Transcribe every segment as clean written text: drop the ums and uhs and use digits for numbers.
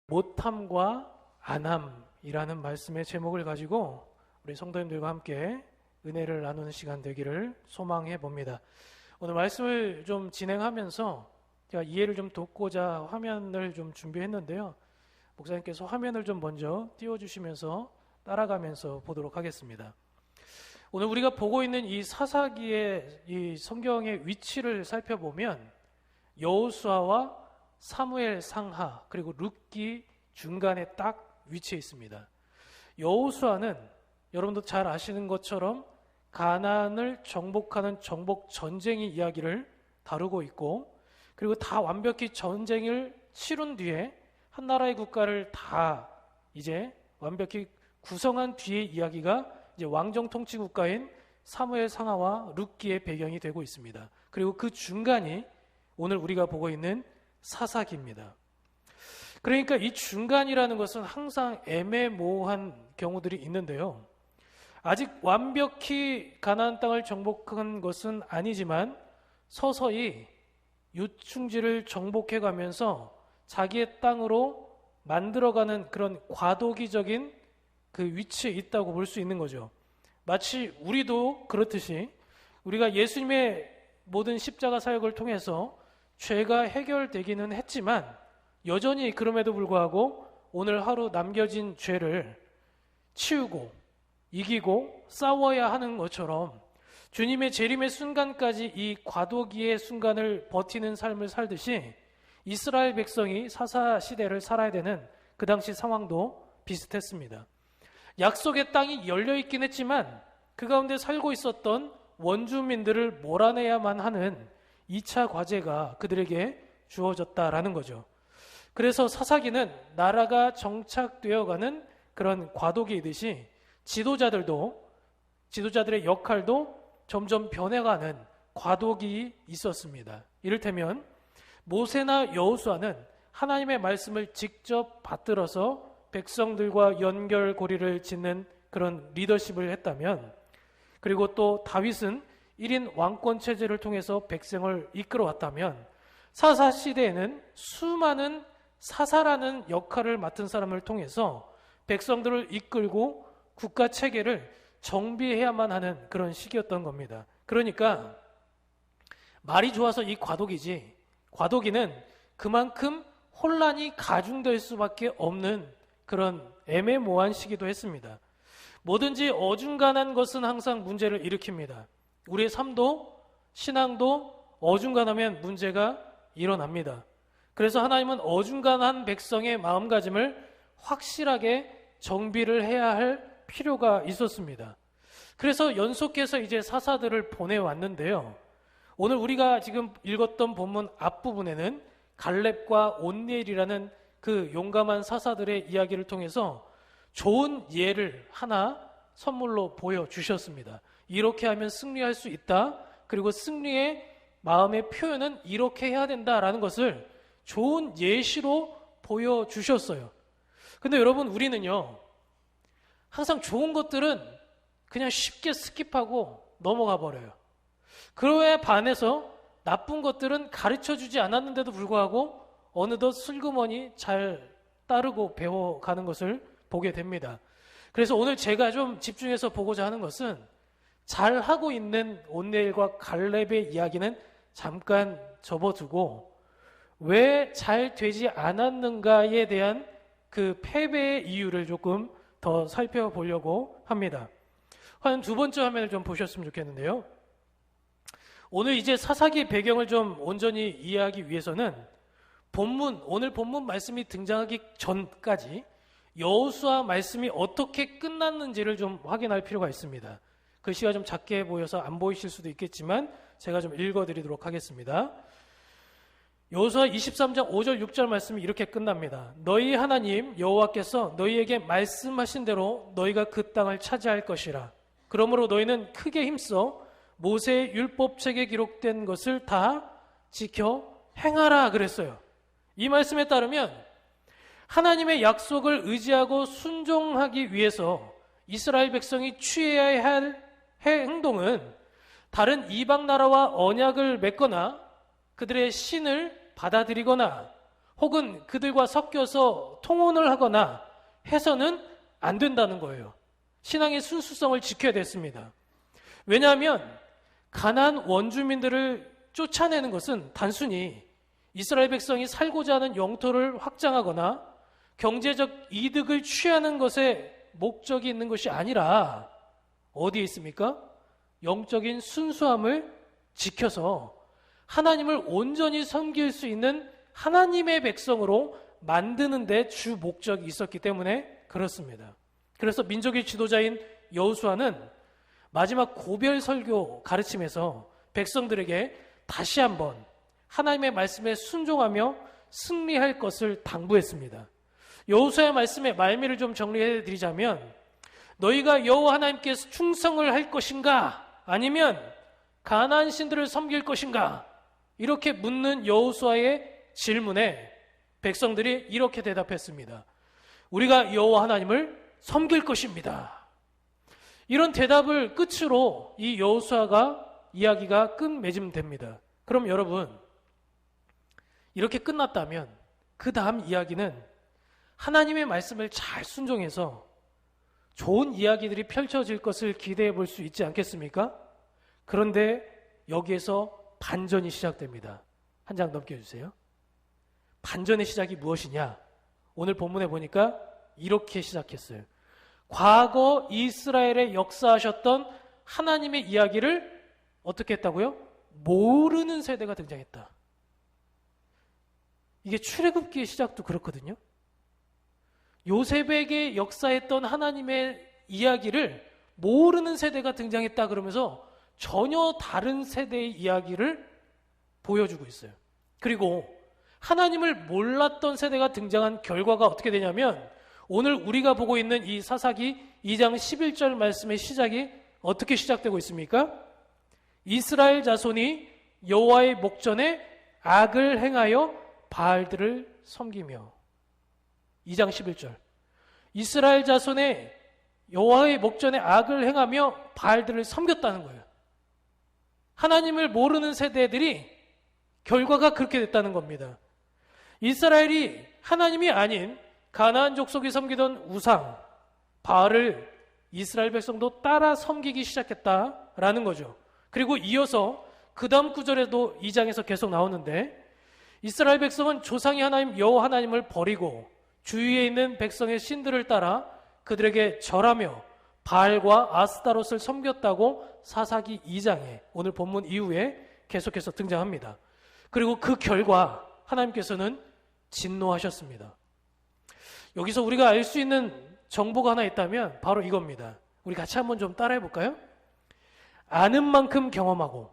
못함과 안함이라는 말씀의 제목을 가지고 우리 성도님들과 함께 은혜를 나누는 시간 되기를 소망해 봅니다. 오늘 말씀을 좀 진행하면서 제가 이해를 좀 돕고자 화면을 좀 준비했는데요. 목사님께서 화면을 좀 먼저 띄워주시면서 따라가면서 보도록 하겠습니다. 오늘 우리가 보고 있는 이 사사기의 이 성경의 위치를 살펴보면 여호수아와 사무엘 상하 그리고 룻기 중간에 딱 위치해 있습니다. 여호수아는 여러분도 잘 아시는 것처럼 가나안을 정복하는 정복 전쟁의 이야기를 다루고 있고, 그리고 다 완벽히 전쟁을 치룬 뒤에 한 나라의 국가를 다 이제 완벽히 구성한 뒤의 이야기가 이제 왕정 통치 국가인 사무엘 상하와 룻기의 배경이 되고 있습니다. 그리고 그 중간이 오늘 우리가 보고 있는 사사기입니다. 그러니까 이 중간이라는 것은 항상 애매모호한 경우들이 있는데요. 아직 완벽히 가나안 땅을 정복한 것은 아니지만 서서히 요충지를 정복해 가면서 자기의 땅으로 만들어가는 그런 과도기적인 그 위치에 있다고 볼 수 있는 거죠. 마치 우리도 그렇듯이 우리가 예수님의 모든 십자가 사역을 통해서 죄가 해결되기는 했지만 여전히 그럼에도 불구하고 오늘 하루 남겨진 죄를 치우고 이기고 싸워야 하는 것처럼 주님의 재림의 순간까지 이 과도기의 순간을 버티는 삶을 살듯이 이스라엘 백성이 사사 시대를 살아야 되는 그 당시 상황도 비슷했습니다. 약속의 땅이 열려있긴 했지만 그 가운데 살고 있었던 원주민들을 몰아내야만 하는 2차 과제가 그들에게 주어졌다라는 거죠. 그래서 사사기는 나라가 정착되어가는 그런 과도기이듯이 지도자들의 역할도 점점 변해가는 과도기 있었습니다. 이를테면 모세나 여호수아는 하나님의 말씀을 직접 받들어서 백성들과 연결고리를 짓는 그런 리더십을 했다면, 그리고 또 다윗은 1인 왕권 체제를 통해서 백성을 이끌어왔다면, 사사 시대에는 수많은 사사라는 역할을 맡은 사람을 통해서 백성들을 이끌고 국가 체계를 정비해야만 하는 그런 시기였던 겁니다. 그러니까 말이 좋아서 이 과도기지, 과도기는 그만큼 혼란이 가중될 수밖에 없는 그런 애매모호한 시기도 했습니다. 뭐든지 어중간한 것은 항상 문제를 일으킵니다. 우리의 삶도 신앙도 어중간하면 문제가 일어납니다. 그래서 하나님은 어중간한 백성의 마음가짐을 확실하게 정비를 해야 할 필요가 있었습니다. 그래서 연속해서 이제 사사들을 보내왔는데요. 오늘 우리가 지금 읽었던 본문 앞부분에는 갈렙과 온니엘이라는 그 용감한 사사들의 이야기를 통해서 좋은 예를 하나 선물로 보여주셨습니다. 이렇게 하면 승리할 수 있다. 그리고 승리의 마음의 표현은 이렇게 해야 된다라는 것을 좋은 예시로 보여주셨어요. 근데 여러분, 우리는요, 항상 좋은 것들은 그냥 쉽게 스킵하고 넘어가 버려요. 그거에 반해서 나쁜 것들은 가르쳐주지 않았는데도 불구하고 어느덧 슬그머니 잘 따르고 배워가는 것을 보게 됩니다. 그래서 오늘 제가 좀 집중해서 보고자 하는 것은 잘하고 있는 온니엘과 갈렙의 이야기는 잠깐 접어두고 왜 잘 되지 않았는가에 대한 그 패배의 이유를 조금 더 살펴보려고 합니다. 한 두 번째 화면을 좀 보셨으면 좋겠는데요. 오늘 이제 사사기 배경을 좀 온전히 이해하기 위해서는 오늘 본문 말씀이 등장하기 전까지 여호수아 말씀이 어떻게 끝났는지를 좀 확인할 필요가 있습니다. 글씨가 좀 작게 보여서 안 보이실 수도 있겠지만 제가 좀 읽어드리도록 하겠습니다. 여호수아 23장 5절 6절 말씀이 이렇게 끝납니다. 너희 하나님 여호와께서 너희에게 말씀하신 대로 너희가 그 땅을 차지할 것이라. 그러므로 너희는 크게 힘써 모세의 율법책에 기록된 것을 다 지켜 행하라 그랬어요. 이 말씀에 따르면 하나님의 약속을 의지하고 순종하기 위해서 이스라엘 백성이 취해야 할 행동은 다른 이방 나라와 언약을 맺거나 그들의 신을 받아들이거나 혹은 그들과 섞여서 통혼을 하거나 해서는 안 된다는 거예요. 신앙의 순수성을 지켜야 됐습니다. 왜냐하면 가나안 원주민들을 쫓아내는 것은 단순히 이스라엘 백성이 살고자 하는 영토를 확장하거나 경제적 이득을 취하는 것에 목적이 있는 것이 아니라 어디에 있습니까? 영적인 순수함을 지켜서 하나님을 온전히 섬길 수 있는 하나님의 백성으로 만드는 데 주 목적이 있었기 때문에 그렇습니다. 그래서 민족의 지도자인 여호수아는 마지막 고별 설교 가르침에서 백성들에게 다시 한번 하나님의 말씀에 순종하며 승리할 것을 당부했습니다. 여호수아의 말씀의 말미를 좀 정리해 드리자면, 너희가 여호와 하나님께서 충성을 할 것인가 아니면 가나안 신들을 섬길 것인가, 이렇게 묻는 여호수아의 질문에 백성들이 이렇게 대답했습니다. 우리가 여호와 하나님을 섬길 것입니다. 이런 대답을 끝으로 이 여호수아가 이야기가 끝맺음됩니다. 그럼 여러분, 이렇게 끝났다면 그 다음 이야기는 하나님의 말씀을 잘 순종해서 좋은 이야기들이 펼쳐질 것을 기대해 볼 수 있지 않겠습니까? 그런데 여기에서 반전이 시작됩니다. 한 장 넘겨주세요. 반전의 시작이 무엇이냐? 오늘 본문에 보니까 이렇게 시작했어요. 과거 이스라엘에 역사하셨던 하나님의 이야기를 어떻게 했다고요? 모르는 세대가 등장했다. 이게 출애굽기의 시작도 그렇거든요. 요셉에게 역사했던 하나님의 이야기를 모르는 세대가 등장했다 그러면서 전혀 다른 세대의 이야기를 보여주고 있어요. 그리고 하나님을 몰랐던 세대가 등장한 결과가 어떻게 되냐면, 오늘 우리가 보고 있는 이 사사기 2장 11절 말씀의 시작이 어떻게 시작되고 있습니까? 이스라엘 자손이 여호와의 목전에 악을 행하여 바알들을 섬기며. 2장 11절. 이스라엘 자손의 여호와의 목전에 악을 행하며 바알들을 섬겼다는 거예요. 하나님을 모르는 세대들이 결과가 그렇게 됐다는 겁니다. 이스라엘이 하나님이 아닌 가나안 족속이 섬기던 우상 바알을 이스라엘 백성도 따라 섬기기 시작했다라는 거죠. 그리고 이어서 그 다음 구절에도 2장에서 계속 나오는데, 이스라엘 백성은 조상의 하나님 여호와 하나님을 버리고 주위에 있는 백성의 신들을 따라 그들에게 절하며 바알과 아스타롯을 섬겼다고 사사기 2장에 오늘 본문 이후에 계속해서 등장합니다. 그리고 그 결과 하나님께서는 진노하셨습니다. 여기서 우리가 알 수 있는 정보가 하나 있다면 바로 이겁니다. 우리 같이 한번 좀 따라해 볼까요? 아는 만큼 경험하고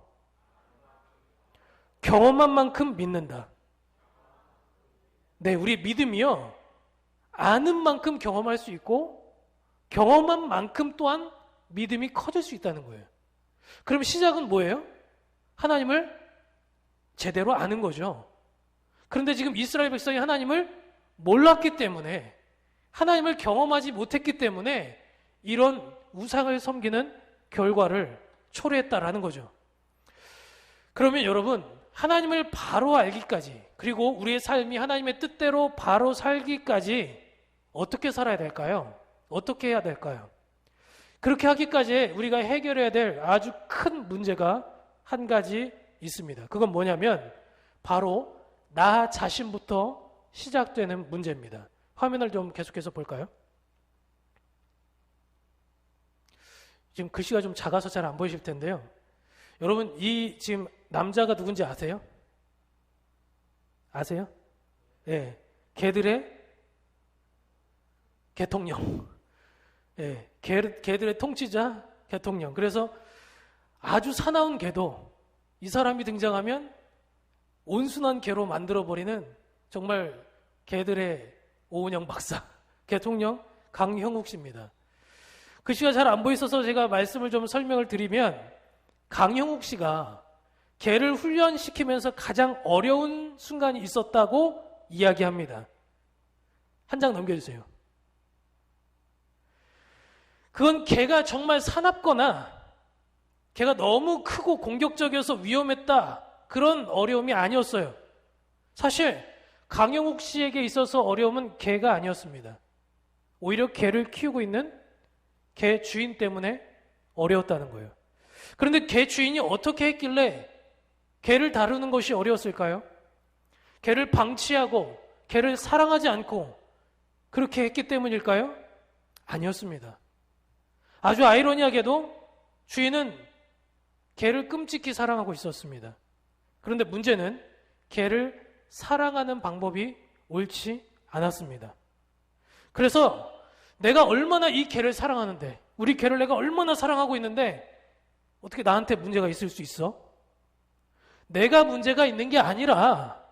경험한 만큼 믿는다. 네, 우리 믿음이요, 아는 만큼 경험할 수 있고 경험한 만큼 또한 믿음이 커질 수 있다는 거예요. 그럼 시작은 뭐예요? 하나님을 제대로 아는 거죠. 그런데 지금 이스라엘 백성이 하나님을 몰랐기 때문에, 하나님을 경험하지 못했기 때문에 이런 우상을 섬기는 결과를 초래했다라는 거죠. 그러면 여러분, 하나님을 바로 알기까지, 그리고 우리의 삶이 하나님의 뜻대로 바로 살기까지 어떻게 살아야 될까요? 어떻게 해야 될까요? 그렇게 하기까지 우리가 해결해야 될 아주 큰 문제가 한 가지 있습니다. 그건 뭐냐면 바로 나 자신부터 시작되는 문제입니다. 화면을 좀 계속해서 볼까요? 지금 글씨가 좀 작아서 잘 안 보이실 텐데요. 여러분, 이 지금 남자가 누군지 아세요? 아세요? 예, 개들의 개통령. 예, 개들의 통치자 개통령. 그래서 아주 사나운 개도 이 사람이 등장하면 온순한 개로 만들어버리는 정말 개들의 오은영 박사, 개통령 강형욱 씨입니다. 글씨가 잘 안 보이셔서 제가 말씀을 좀 설명을 드리면, 강형욱 씨가 개를 훈련시키면서 가장 어려운 순간이 있었다고 이야기합니다. 한 장 넘겨주세요. 그건 개가 정말 사납거나 개가 너무 크고 공격적이어서 위험했다, 그런 어려움이 아니었어요. 사실 강영욱 씨에게 있어서 어려움은 개가 아니었습니다. 오히려 개를 키우고 있는 개 주인 때문에 어려웠다는 거예요. 그런데 개 주인이 어떻게 했길래 개를 다루는 것이 어려웠을까요? 개를 방치하고 개를 사랑하지 않고 그렇게 했기 때문일까요? 아니었습니다. 아주 아이러니하게도 주인은 개를 끔찍히 사랑하고 있었습니다. 그런데 문제는 개를 사랑하는 방법이 옳지 않았습니다. 그래서 내가 얼마나 이 개를 사랑하는데, 우리 개를 내가 얼마나 사랑하고 있는데 어떻게 나한테 문제가 있을 수 있어? 내가 문제가 있는 게 아니라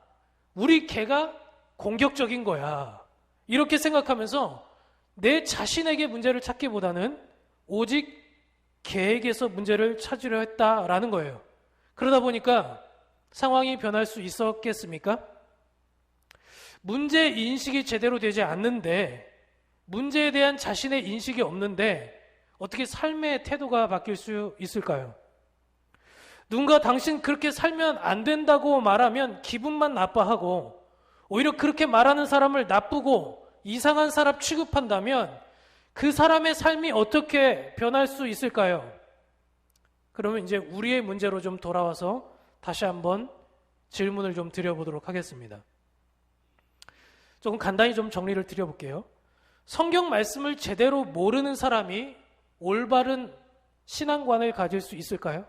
우리 개가 공격적인 거야. 이렇게 생각하면서 내 자신에게 문제를 찾기보다는 오직 개에게서 문제를 찾으려 했다라는 거예요. 그러다 보니까 상황이 변할 수 있었겠습니까? 문제 인식이 제대로 되지 않는데, 문제에 대한 자신의 인식이 없는데 어떻게 삶의 태도가 바뀔 수 있을까요? 누군가 당신 그렇게 살면 안 된다고 말하면 기분만 나빠하고, 오히려 그렇게 말하는 사람을 나쁘고 이상한 사람 취급한다면 그 사람의 삶이 어떻게 변할 수 있을까요? 그러면 이제 우리의 문제로 좀 돌아와서 다시 한번 질문을 좀 드려보도록 하겠습니다. 조금 간단히 좀 정리를 드려볼게요. 성경 말씀을 제대로 모르는 사람이 올바른 신앙관을 가질 수 있을까요?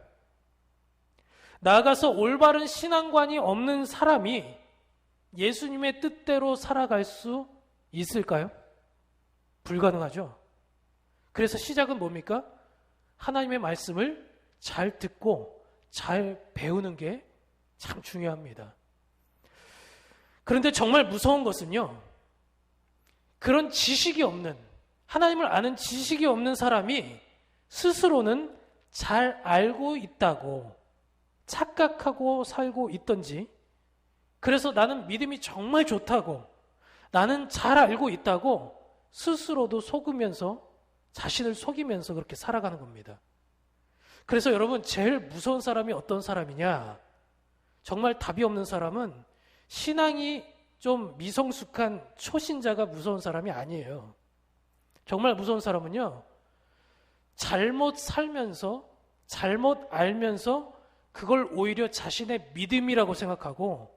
나아가서 올바른 신앙관이 없는 사람이 예수님의 뜻대로 살아갈 수 있을까요? 불가능하죠. 그래서 시작은 뭡니까? 하나님의 말씀을 잘 듣고 잘 배우는 게 참 중요합니다. 그런데 정말 무서운 것은요, 그런 지식이 없는, 하나님을 아는 지식이 없는 사람이 스스로는 잘 알고 있다고 착각하고 살고 있던지, 그래서 나는 믿음이 정말 좋다고, 나는 잘 알고 있다고 스스로도 속으면서, 자신을 속이면서 그렇게 살아가는 겁니다. 그래서 여러분, 제일 무서운 사람이 어떤 사람이냐? 정말 답이 없는 사람은 신앙이 좀 미성숙한 초신자가 무서운 사람이 아니에요. 정말 무서운 사람은요, 잘못 살면서, 잘못 알면서 그걸 오히려 자신의 믿음이라고 생각하고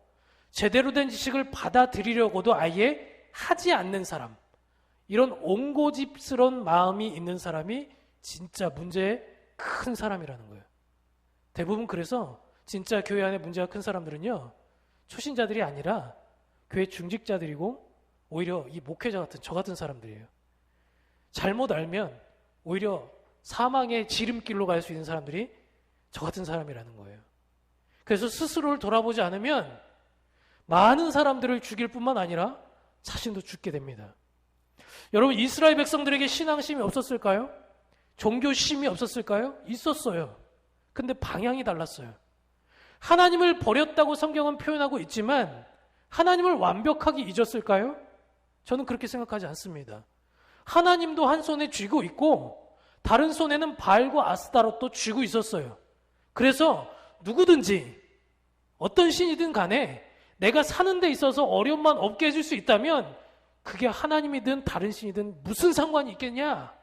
제대로 된 지식을 받아들이려고도 아예 하지 않는 사람, 이런 옹고집스러운 마음이 있는 사람이 진짜 문제의 큰 사람이라는 거예요. 대부분 그래서 진짜 교회 안에 문제가 큰 사람들은요, 초신자들이 아니라 교회 중직자들이고 오히려 이 목회자 같은 저 같은 사람들이에요. 잘못 알면 오히려 사망의 지름길로 갈 수 있는 사람들이 저 같은 사람이라는 거예요. 그래서 스스로를 돌아보지 않으면 많은 사람들을 죽일 뿐만 아니라 자신도 죽게 됩니다. 여러분, 이스라엘 백성들에게 신앙심이 없었을까요? 종교심이 없었을까요? 있었어요. 근데 방향이 달랐어요. 하나님을 버렸다고 성경은 표현하고 있지만 하나님을 완벽하게 잊었을까요? 저는 그렇게 생각하지 않습니다. 하나님도 한 손에 쥐고 있고 다른 손에는 바알과 아스타롯도 쥐고 있었어요. 그래서 누구든지 어떤 신이든 간에 내가 사는 데 있어서 어려움만 없게 해줄 수 있다면 그게 하나님이든 다른 신이든 무슨 상관이 있겠냐?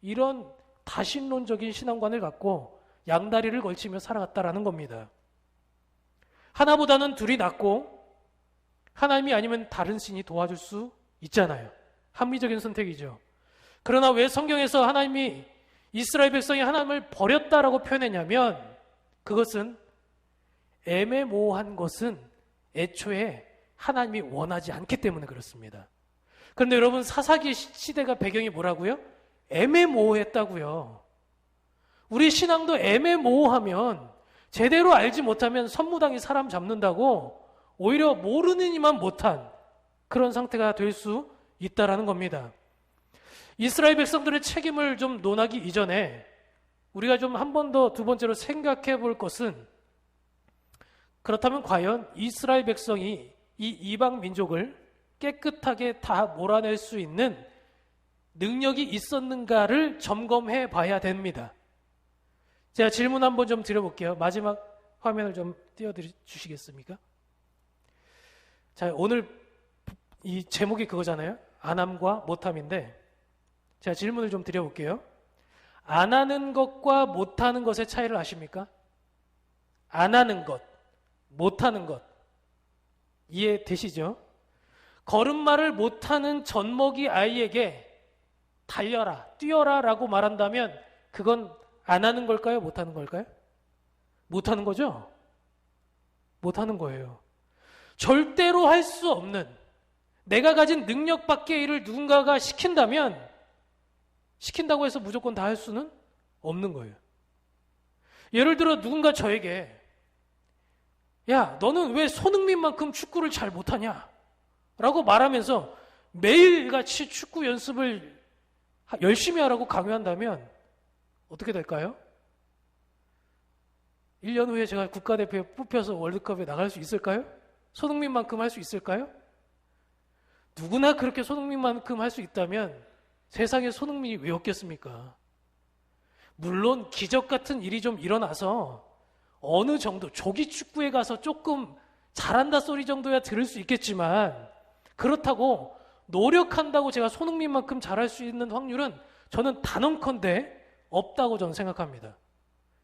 이런 다신론적인 신앙관을 갖고 양다리를 걸치며 살아갔다라는 겁니다. 하나보다는 둘이 낫고 하나님이 아니면 다른 신이 도와줄 수 있잖아요. 합리적인 선택이죠. 그러나 왜 성경에서 하나님이 이스라엘 백성이 하나님을 버렸다라고 표현했냐면 그것은 애매모호한 것은 애초에 하나님이 원하지 않기 때문에 그렇습니다. 그런데 여러분, 사사기 시대가 배경이 뭐라고요? 애매모호했다고요. 우리 신앙도 애매모호하면, 제대로 알지 못하면 선무당이 사람 잡는다고 오히려 모르는 이만 못한 그런 상태가 될 수 있다라는 겁니다. 이스라엘 백성들의 책임을 좀 논하기 이전에 우리가 좀 한 번 더 두 번째로 생각해 볼 것은, 그렇다면 과연 이스라엘 백성이 이 이방 민족을 깨끗하게 다 몰아낼 수 있는 능력이 있었는가를 점검해 봐야 됩니다. 제가 질문 한번 좀 드려볼게요. 마지막 화면을 좀 띄워주시겠습니까? 자, 오늘 이 제목이 그거잖아요. 안함과 못함인데 제가 질문을 좀 드려볼게요. 안 하는 것과 못하는 것의 차이를 아십니까? 안 하는 것, 못하는 것 이해되시죠? 걸음마를 못하는 젖먹이 아이에게 달려라, 뛰어라 라고 말한다면 그건 안 하는 걸까요? 못하는 걸까요? 못하는 거죠? 못하는 거예요. 절대로 할 수 없는 내가 가진 능력 밖의 일을 누군가가 시킨다면 시킨다고 해서 무조건 다 할 수는 없는 거예요. 예를 들어 누군가 저에게 야, 너는 왜 손흥민만큼 축구를 잘 못하냐? 라고 말하면서 매일같이 축구 연습을 열심히 하라고 강요한다면 어떻게 될까요? 1년 후에 제가 국가대표에 뽑혀서 월드컵에 나갈 수 있을까요? 손흥민만큼 할 수 있을까요? 누구나 그렇게 손흥민만큼 할 수 있다면 세상에 손흥민이 왜 없겠습니까? 물론 기적 같은 일이 좀 일어나서 어느 정도 조기 축구에 가서 조금 잘한다 소리 정도야 들을 수 있겠지만 그렇다고 노력한다고 제가 손흥민만큼 잘할 수 있는 확률은 저는 단언컨대 없다고 저는 생각합니다.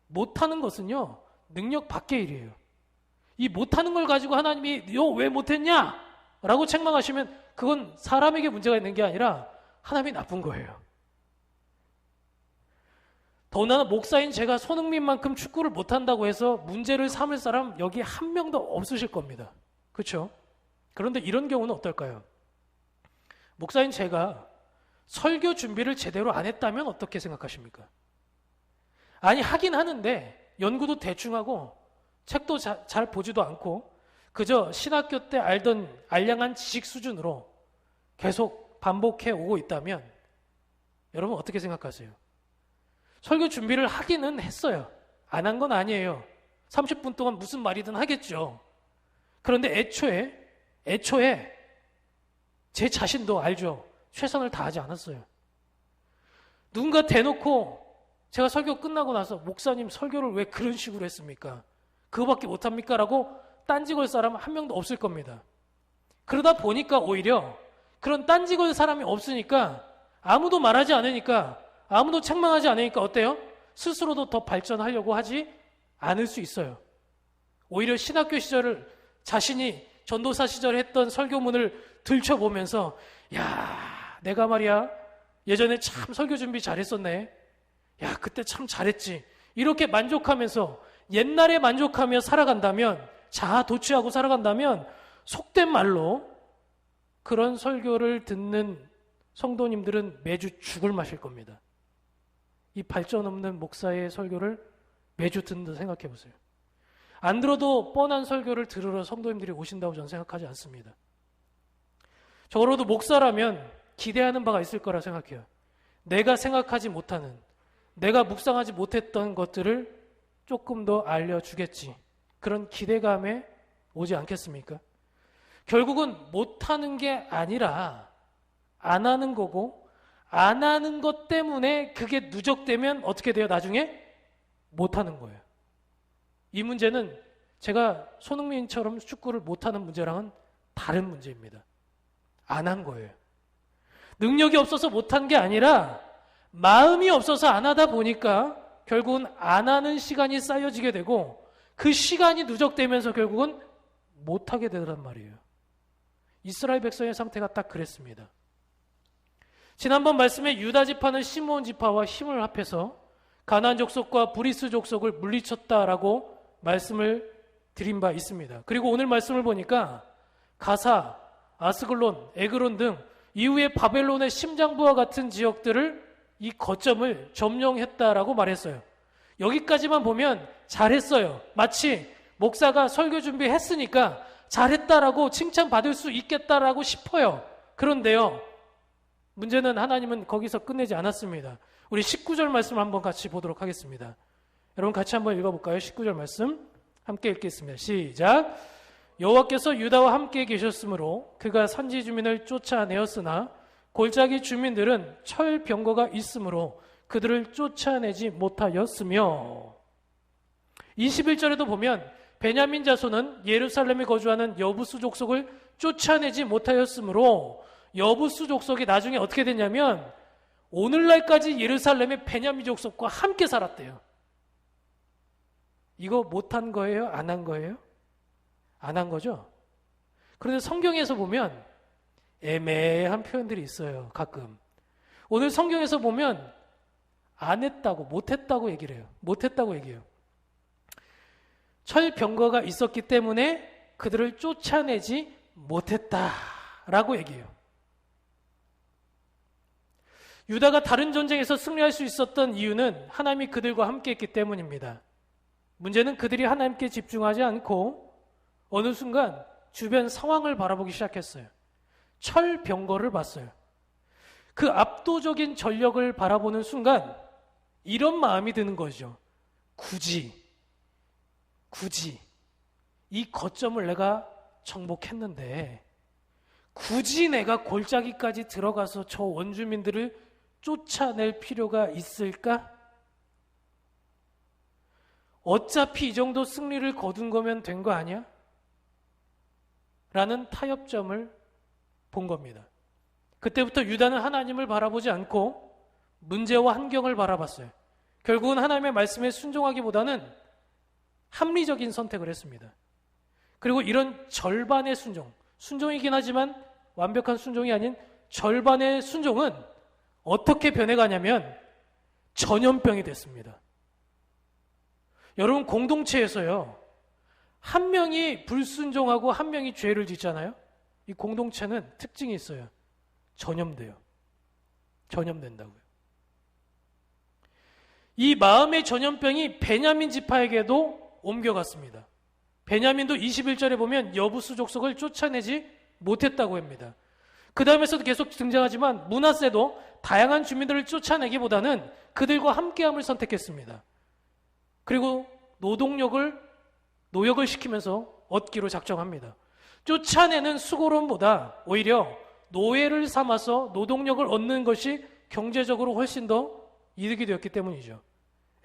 못하는 것은요 능력 밖의 일이에요. 이 못하는 걸 가지고 하나님이 너 왜 못했냐? 라고 책망하시면 그건 사람에게 문제가 있는 게 아니라 하나님이 나쁜 거예요. 더군다나 목사인 제가 손흥민만큼 축구를 못한다고 해서 문제를 삼을 사람 여기 한 명도 없으실 겁니다. 그렇죠? 그런데 이런 경우는 어떨까요? 목사인 제가 설교 준비를 제대로 안 했다면 어떻게 생각하십니까? 아니 하긴 하는데 연구도 대충 하고 책도 잘 보지도 않고 그저 신학교 때 알던 알량한 지식 수준으로 계속 반복해 오고 있다면 여러분 어떻게 생각하세요? 설교 준비를 하기는 했어요. 안 한 건 아니에요. 30분 동안 무슨 말이든 하겠죠. 그런데 애초에 제 자신도 알죠. 최선을 다하지 않았어요. 누군가 대놓고 제가 설교 끝나고 나서 목사님 설교를 왜 그런 식으로 했습니까? 그거밖에 못합니까? 라고 딴지 걸 사람 한 명도 없을 겁니다. 그러다 보니까 오히려 그런 딴지 걸 사람이 없으니까 아무도 말하지 않으니까 아무도 책망하지 않으니까 어때요? 스스로도 더 발전하려고 하지 않을 수 있어요. 오히려 신학교 시절을 자신이 전도사 시절에 했던 설교문을 들춰보면서 야, 내가 말이야 예전에 참 설교 준비 잘했었네. 야, 그때 참 잘했지. 이렇게 만족하면서 옛날에 만족하며 살아간다면 자아 도취하고 살아간다면 속된 말로 그런 설교를 듣는 성도님들은 매주 죽을 마실 겁니다. 이 발전 없는 목사의 설교를 매주 듣는다 생각해 보세요. 안 들어도 뻔한 설교를 들으러 성도님들이 오신다고 저는 생각하지 않습니다. 적어도 목사라면 기대하는 바가 있을 거라 생각해요. 내가 생각하지 못하는, 내가 묵상하지 못했던 것들을 조금 더 알려주겠지. 그런 기대감에 오지 않겠습니까? 결국은 못하는 게 아니라 안 하는 거고 안 하는 것 때문에 그게 누적되면 어떻게 돼요? 나중에 못하는 거예요. 이 문제는 제가 손흥민처럼 축구를 못하는 문제랑은 다른 문제입니다. 안 한 거예요. 능력이 없어서 못한 게 아니라 마음이 없어서 안 하다 보니까 결국은 안 하는 시간이 쌓여지게 되고 그 시간이 누적되면서 결국은 못하게 되더란 말이에요. 이스라엘 백성의 상태가 딱 그랬습니다. 지난번 말씀에 유다 지파는 시므온 지파와 힘을 합해서 가나안 족속과 브리스 족속을 물리쳤다라고 말씀을 드린 바 있습니다. 그리고 오늘 말씀을 보니까 가사, 아스글론, 에그론 등 이후에 바벨론의 심장부와 같은 지역들을 이 거점을 점령했다라고 말했어요. 여기까지만 보면 잘했어요. 마치 목사가 설교 준비했으니까 잘했다라고 칭찬받을 수 있겠다라고 싶어요. 그런데요, 문제는 하나님은 거기서 끝내지 않았습니다. 우리 19절 말씀 한번 같이 보도록 하겠습니다. 여러분 같이 한번 읽어볼까요? 19절 말씀 함께 읽겠습니다. 시작. 여호와께서 유다와 함께 계셨으므로 그가 산지 주민을 쫓아내었으나 골짜기 주민들은 철 병거가 있으므로 그들을 쫓아내지 못하였으며 21절에도 보면 베냐민 자손은 예루살렘에 거주하는 여부수 족속을 쫓아내지 못하였으므로 여부수 족속이 나중에 어떻게 됐냐면 오늘날까지 예루살렘의 베냐민 족속과 함께 살았대요. 이거 못한 거예요? 안 한 거예요? 안 한 거죠? 그런데 성경에서 보면 애매한 표현들이 있어요. 가끔. 오늘 성경에서 보면 안 했다고, 못했다고 얘기를 해요. 못했다고 얘기해요. 철병거가 있었기 때문에 그들을 쫓아내지 못했다라고 얘기해요. 유다가 다른 전쟁에서 승리할 수 있었던 이유는 하나님이 그들과 함께 했기 때문입니다. 문제는 그들이 하나님께 집중하지 않고 어느 순간 주변 상황을 바라보기 시작했어요. 철병거를 봤어요. 그 압도적인 전력을 바라보는 순간 이런 마음이 드는 거죠. 굳이 이 거점을 내가 정복했는데 굳이 내가 골짜기까지 들어가서 저 원주민들을 쫓아낼 필요가 있을까? 어차피 이 정도 승리를 거둔 거면 된 거 아니야? 라는 타협점을 본 겁니다. 그때부터 유다는 하나님을 바라보지 않고 문제와 환경을 바라봤어요. 결국은 하나님의 말씀에 순종하기보다는 합리적인 선택을 했습니다. 그리고 이런 절반의 순종이긴 하지만 완벽한 순종이 아닌 절반의 순종은 어떻게 변해가냐면 전염병이 됐습니다. 여러분, 공동체에서요, 한 명이 불순종하고 한 명이 죄를 짓잖아요. 이 공동체는 특징이 있어요. 전염돼요. 전염된다고요. 이 마음의 전염병이 베냐민 지파에게도 옮겨갔습니다. 베냐민도 21절에 보면 여부수 족속을 쫓아내지 못했다고 합니다. 그 다음에서도 계속 등장하지만 므낫세도 다양한 주민들을 쫓아내기보다는 그들과 함께함을 선택했습니다. 그리고 노역을 시키면서 얻기로 작정합니다. 쫓아내는 수고로움보다 오히려 노예를 삼아서 노동력을 얻는 것이 경제적으로 훨씬 더 이득이 되었기 때문이죠.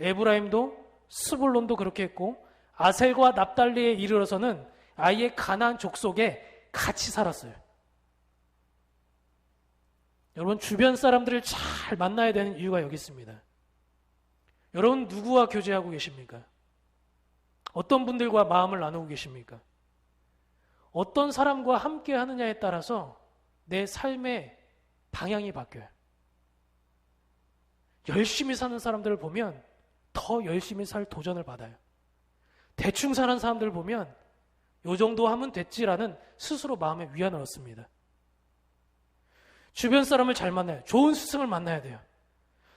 에브라임도 스불론도 그렇게 했고 아셀과 납달리에 이르러서는 아예 가나안 족속에 같이 살았어요. 여러분, 주변 사람들을 잘 만나야 되는 이유가 여기 있습니다. 여러분, 누구와 교제하고 계십니까? 어떤 분들과 마음을 나누고 계십니까? 어떤 사람과 함께 하느냐에 따라서 내 삶의 방향이 바뀌어요. 열심히 사는 사람들을 보면 더 열심히 살 도전을 받아요. 대충 사는 사람들을 보면 요 정도 하면 됐지라는 스스로 마음의 위안을 얻습니다. 주변 사람을 잘 만나요. 좋은 스승을 만나야 돼요.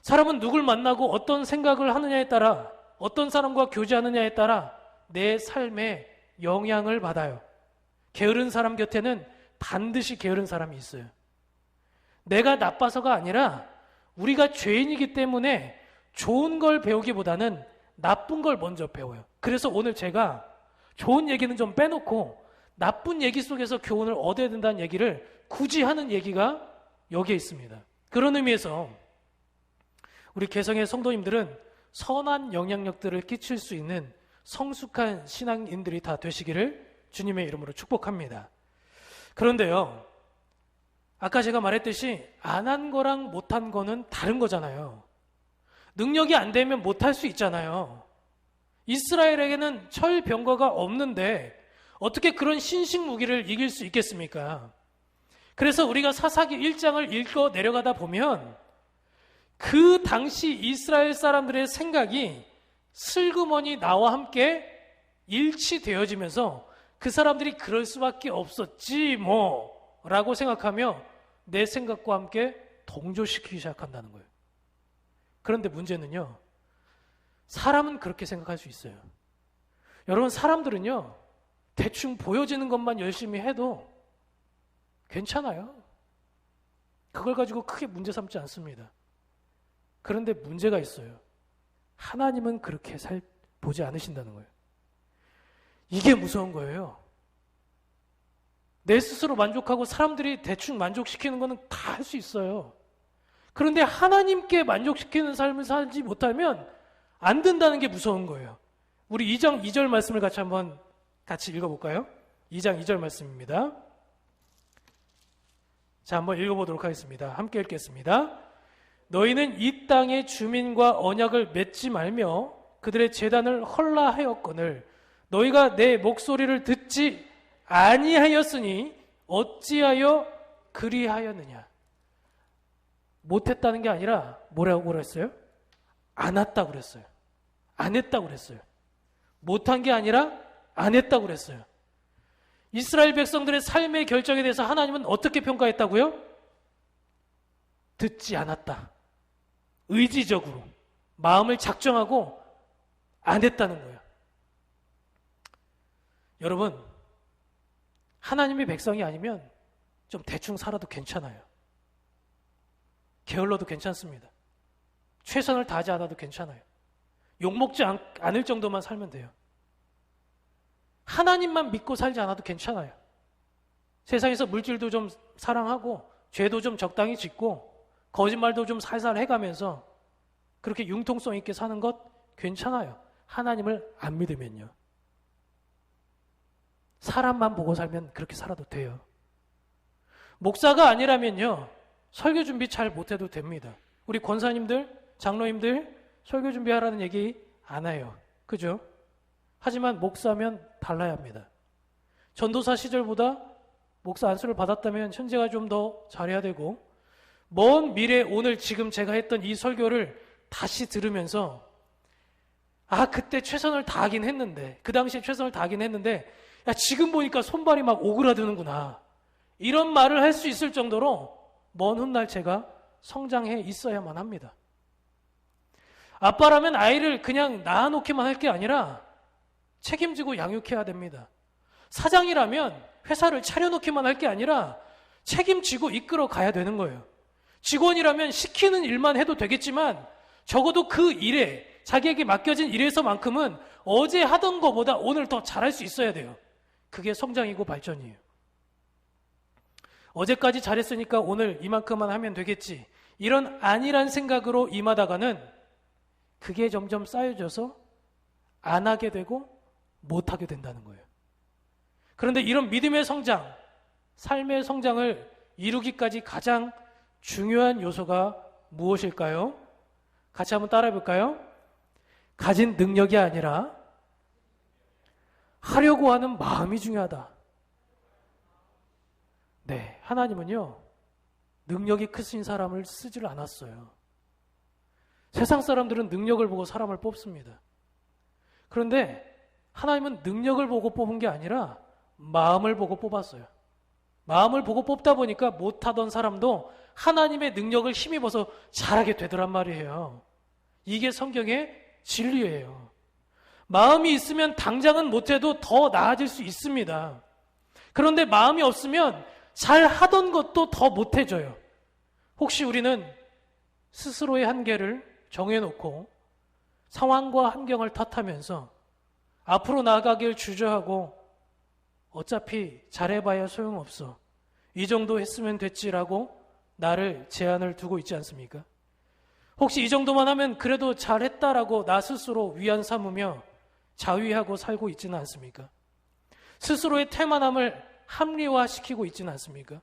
사람은 누굴 만나고 어떤 생각을 하느냐에 따라, 어떤 사람과 교제하느냐에 따라 내 삶에 영향을 받아요. 게으른 사람 곁에는 반드시 게으른 사람이 있어요. 내가 나빠서가 아니라 우리가 죄인이기 때문에 좋은 걸 배우기보다는 나쁜 걸 먼저 배워요. 그래서 오늘 제가 좋은 얘기는 좀 빼놓고 나쁜 얘기 속에서 교훈을 얻어야 된다는 얘기를 굳이 하는 얘기가 여기에 있습니다. 그런 의미에서 우리 개성의 성도님들은 선한 영향력들을 끼칠 수 있는 성숙한 신앙인들이 다 되시기를 주님의 이름으로 축복합니다. 그런데요, 아까 제가 말했듯이 안 한 거랑 못한 거는 다른 거잖아요. 능력이 안 되면 못할 수 있잖아요. 이스라엘에게는 철병거가 없는데 어떻게 그런 신식 무기를 이길 수 있겠습니까? 그래서 우리가 사사기 1장을 읽어 내려가다 보면 그 당시 이스라엘 사람들의 생각이 슬그머니 나와 함께 일치되어지면서 그 사람들이 그럴 수밖에 없었지 라고 생각하며 내 생각과 함께 동조시키기 시작한다는 거예요. 그런데 문제는요, 사람은 그렇게 생각할 수 있어요. 여러분, 사람들은요, 대충 보여지는 것만 열심히 해도 괜찮아요. 그걸 가지고 크게 문제 삼지 않습니다. 그런데 문제가 있어요. 하나님은 그렇게 보지 않으신다는 거예요. 이게 무서운 거예요. 내 스스로 만족하고 사람들이 대충 만족시키는 거는 다 할 수 있어요. 그런데 하나님께 만족시키는 삶을 살지 못하면 안 된다는 게 무서운 거예요. 우리 2장 2절 말씀을 같이 읽어볼까요? 2장 2절 말씀입니다. 자, 한번 읽어보도록 하겠습니다. 함께 읽겠습니다. 너희는 이 땅의 주민과 언약을 맺지 말며 그들의 제단을 헐라하였거늘 너희가 내 목소리를 듣지 아니하였으니 어찌하여 그리하였느냐. 못했다는 게 아니라 뭐라고 그랬어요? 안 했다고 그랬어요. 안 했다고 그랬어요. 못한 게 아니라 안 했다고 그랬어요. 이스라엘 백성들의 삶의 결정에 대해서 하나님은 어떻게 평가했다고요? 듣지 않았다. 의지적으로 마음을 작정하고 안 했다는 거예요. 여러분, 하나님의 백성이 아니면 좀 대충 살아도 괜찮아요. 게을러도 괜찮습니다. 최선을 다하지 않아도 괜찮아요. 욕먹지 않을 정도만 살면 돼요. 하나님만 믿고 살지 않아도 괜찮아요. 세상에서 물질도 좀 사랑하고 죄도 좀 적당히 짓고 거짓말도 좀 살살 해가면서 그렇게 융통성 있게 사는 것 괜찮아요. 하나님을 안 믿으면요. 사람만 보고 살면 그렇게 살아도 돼요. 목사가 아니라면요, 설교 준비 잘 못해도 됩니다. 우리 권사님들, 장로님들 설교 준비하라는 얘기 안 해요. 그죠? 하지만 목사면 달라야 합니다. 전도사 시절보다 목사 안수를 받았다면 현재가 좀 더 잘해야 되고, 먼 미래 오늘 지금 제가 했던 이 설교를 다시 들으면서 그때 최선을 다하긴 했는데, 그 당시에 최선을 다하긴 했는데 지금 보니까 손발이 막 오그라드는구나, 이런 말을 할 수 있을 정도로 먼 훗날 제가 성장해 있어야만 합니다. 아빠라면 아이를 그냥 낳아놓기만 할 게 아니라 책임지고 양육해야 됩니다. 사장이라면 회사를 차려놓기만 할 게 아니라 책임지고 이끌어 가야 되는 거예요. 직원이라면 시키는 일만 해도 되겠지만 적어도 그 일에, 자기에게 맡겨진 일에서만큼은 어제 하던 것보다 오늘 더 잘할 수 있어야 돼요. 그게 성장이고 발전이에요. 어제까지 잘했으니까 오늘 이만큼만 하면 되겠지, 이런 안일한 생각으로 임하다가는 그게 점점 쌓여져서 안 하게 되고 못 하게 된다는 거예요. 그런데 이런 믿음의 성장, 삶의 성장을 이루기까지 가장 중요한 요소가 무엇일까요? 같이 한번 따라해 볼까요? 가진 능력이 아니라 하려고 하는 마음이 중요하다. 네, 하나님은요, 능력이 크신 사람을 쓰질 않았어요. 세상 사람들은 능력을 보고 사람을 뽑습니다. 그런데 하나님은 능력을 보고 뽑은 게 아니라 마음을 보고 뽑았어요. 마음을 보고 뽑다 보니까 못하던 사람도 하나님의 능력을 힘입어서 잘하게 되더란 말이에요. 이게 성경의 진리예요. 마음이 있으면 당장은 못해도 더 나아질 수 있습니다. 그런데 마음이 없으면 잘 하던 것도 더 못해져요. 혹시 우리는 스스로의 한계를 정해놓고 상황과 환경을 탓하면서 앞으로 나아가길 주저하고 어차피 잘해봐야 소용없어, 이 정도 했으면 됐지라고 나를 제한을 두고 있지 않습니까? 혹시 이 정도만 하면 그래도 잘했다라고 나 스스로 위안 삼으며 자위하고 살고 있지는 않습니까? 스스로의 태만함을 합리화시키고 있지는 않습니까?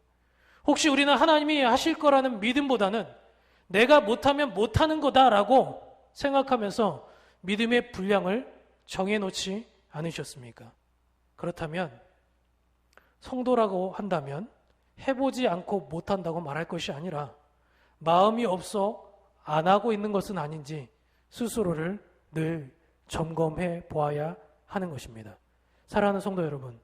혹시 우리는 하나님이 하실 거라는 믿음보다는 내가 못하면 못하는 거다라고 생각하면서 믿음의 분량을 정해놓지 않으셨습니까? 그렇다면 성도라고 한다면 해보지 않고 못한다고 말할 것이 아니라 마음이 없어 안 하고 있는 것은 아닌지 스스로를 늘 점검해 보아야 하는 것입니다. 사랑하는 성도 여러분,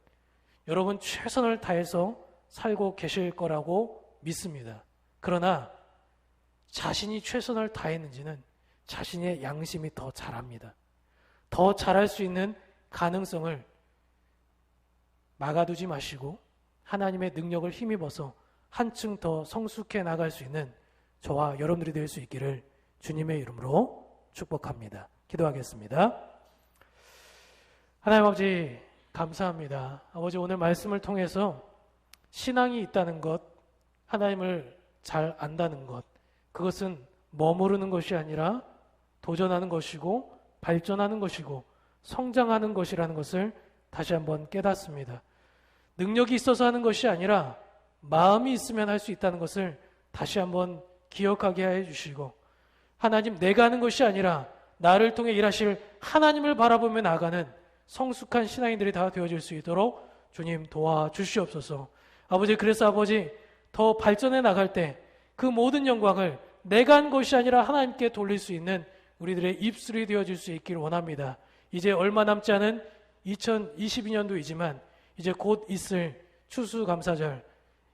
여러분 최선을 다해서 살고 계실 거라고 믿습니다. 그러나 자신이 최선을 다했는지는 자신의 양심이 더 잘합니다. 더 잘할 수 있는 가능성을 막아두지 마시고 하나님의 능력을 힘입어서 한층 더 성숙해 나갈 수 있는 저와 여러분들이 될 수 있기를 주님의 이름으로 축복합니다. 기도하겠습니다. 하나님 아버지, 감사합니다. 아버지, 오늘 말씀을 통해서 신앙이 있다는 것, 하나님을 잘 안다는 것, 그것은 머무르는 것이 아니라 도전하는 것이고 발전하는 것이고 성장하는 것이라는 것을 다시 한번 깨닫습니다. 능력이 있어서 하는 것이 아니라 마음이 있으면 할 수 있다는 것을 다시 한번 기억하게 해 주시고, 하나님, 내가 하는 것이 아니라 나를 통해 일하실 하나님을 바라보며 나아가는 성숙한 신앙인들이 다 되어질 수 있도록 주님 도와주시옵소서. 아버지, 그래서 아버지, 더 발전해 나갈 때 그 모든 영광을 내가 한 것이 아니라 하나님께 돌릴 수 있는 우리들의 입술이 되어질 수 있기를 원합니다. 이제 얼마 남지 않은 2022년도이지만 이제 곧 있을 추수감사절,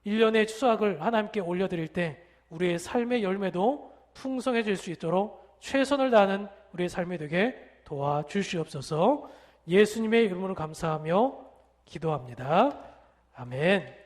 1년의 추수학을 하나님께 올려드릴 때 우리의 삶의 열매도 풍성해질 수 있도록 최선을 다하는 우리의 삶이 되게 도와주시옵소서. 예수님의 이름으로 감사하며 기도합니다. 아멘.